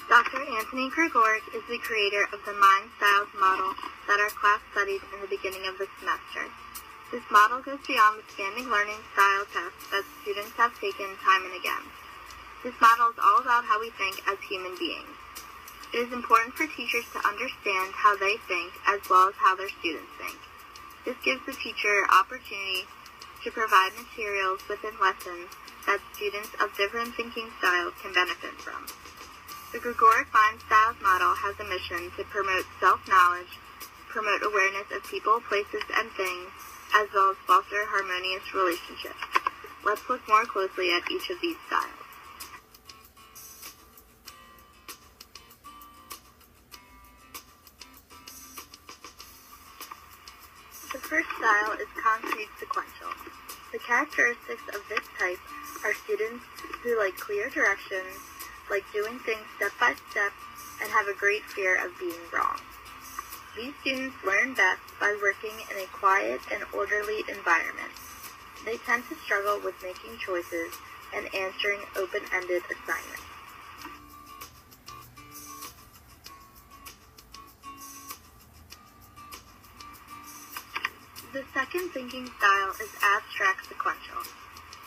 Dr. Anthony Gregoric is the creator of the Mind Styles model that our class studied in the beginning of the semester. This model goes beyond the standing learning style tests that students have taken time and again. This model is all about how we think as human beings. It is important for teachers to understand how they think as well as how their students think. This gives the teacher opportunity to provide materials within lessons that students of different thinking styles can benefit from. The Gregoric Mind Styles model has a mission to promote self-knowledge, promote awareness of people, places, and things, as well as foster harmonious relationships. Let's look more closely at each of these styles. The first style is concrete sequential. The characteristics of this type are students who like clear directions, like doing things step by step, and have a great fear of being wrong. These students learn best by working in a quiet and orderly environment. They tend to struggle with making choices and answering open-ended assignments. The second thinking style is abstract sequential.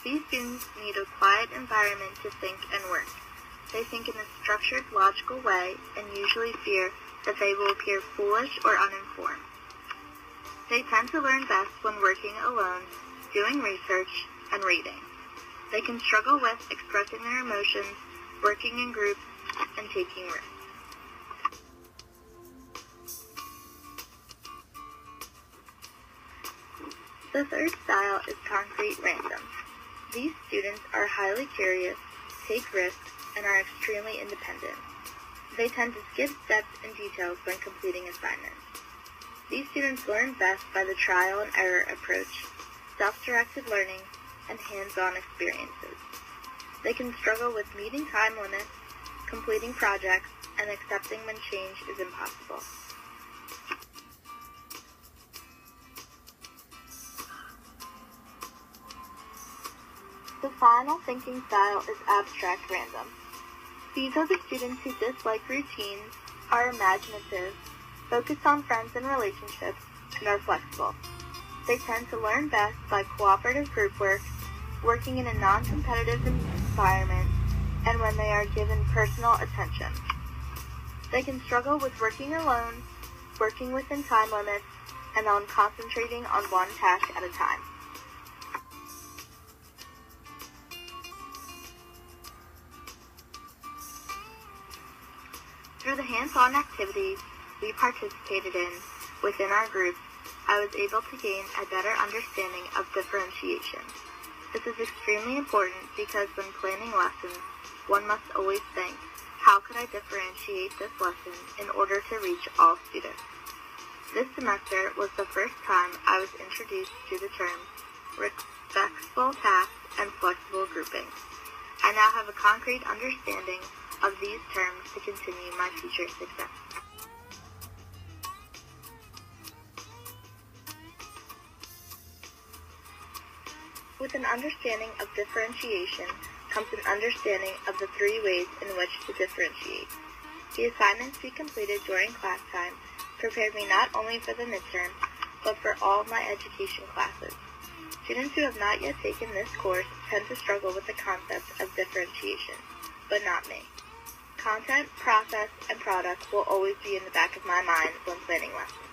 These students need a quiet environment to think and work. They think in a structured, logical way and usually fear that they will appear foolish or uninformed. They tend to learn best when working alone, doing research, and reading. They can struggle with expressing their emotions, working in groups, and taking risks. The third style is concrete random. These students are highly curious, take risks, and are extremely independent. They tend to skip steps and details when completing assignments. These students learn best by the trial and error approach, self-directed learning, and hands-on experiences. They can struggle with meeting time limits, completing projects, and accepting when change is impossible. The final thinking style is abstract random. These are the students who dislike routines, are imaginative, focus on friends and relationships, and are flexible. They tend to learn best by cooperative group work, working in a non-competitive environment, and when they are given personal attention. They can struggle with working alone, working within time limits, and on concentrating on one task at a time. Through the hands-on activities we participated in within our groups, I was able to gain a better understanding of differentiation. This is extremely important because when planning lessons, one must always think, how could I differentiate this lesson in order to reach all students? This semester was the first time I was introduced to the terms respectful tasks and flexible grouping. I now have a concrete understanding of these terms to continue my future success. With an understanding of differentiation comes an understanding of the three ways in which to differentiate. The assignments we completed during class time prepared me not only for the midterm, but for all my education classes. Students who have not yet taken this course tend to struggle with the concept of differentiation, but not me. Content, process, and product will always be in the back of my mind when planning lessons.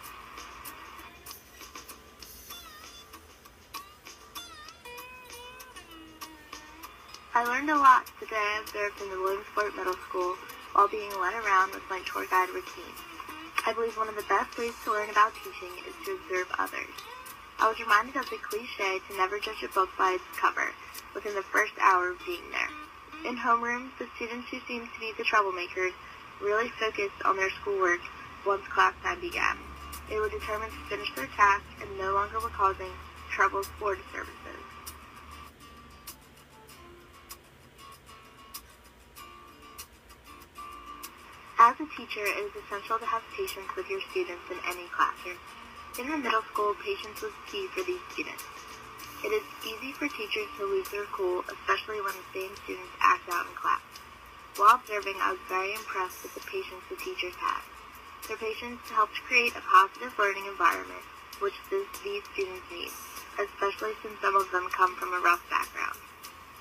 I learned a lot today I observed in the Williamsport Middle School while being led around with my tour guide routine. I believe one of the best ways to learn about teaching is to observe others. I was reminded of the cliche to never judge a book by its cover within the first hour of being there. In homeroom, the students who seemed to be the troublemakers really focused on their schoolwork once class time began. They were determined to finish their task and no longer were causing troubles or disturbances. As a teacher, it is essential to have patience with your students in any classroom. In the middle school, patience was key for these students. It is easy for teachers to lose their cool, especially when the same students act out in class. While observing, I was very impressed with the patience the teachers had. Their patience helped create a positive learning environment, which these students need, especially since some of them come from a rough background.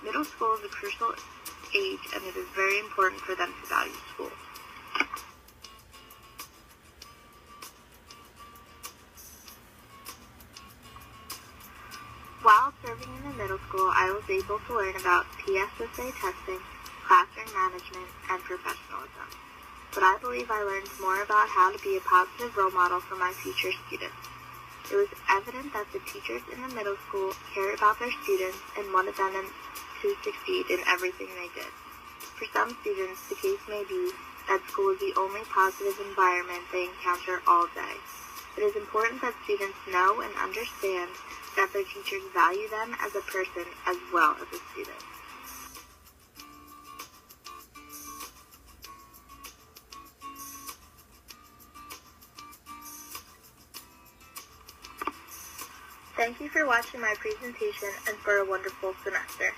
Middle school is a crucial age, and it is very important for them to value school. While serving in the middle school, I was able to learn about PSSA testing, classroom management, and professionalism. But I believe I learned more about how to be a positive role model for my future students. It was evident that the teachers in the middle school cared about their students and wanted them to succeed in everything they did. For some students, the case may be that school is the only positive environment they encounter all day. It is important that students know and understand that their teachers value them as a person as well as a student. Thank you for watching my presentation and for a wonderful semester.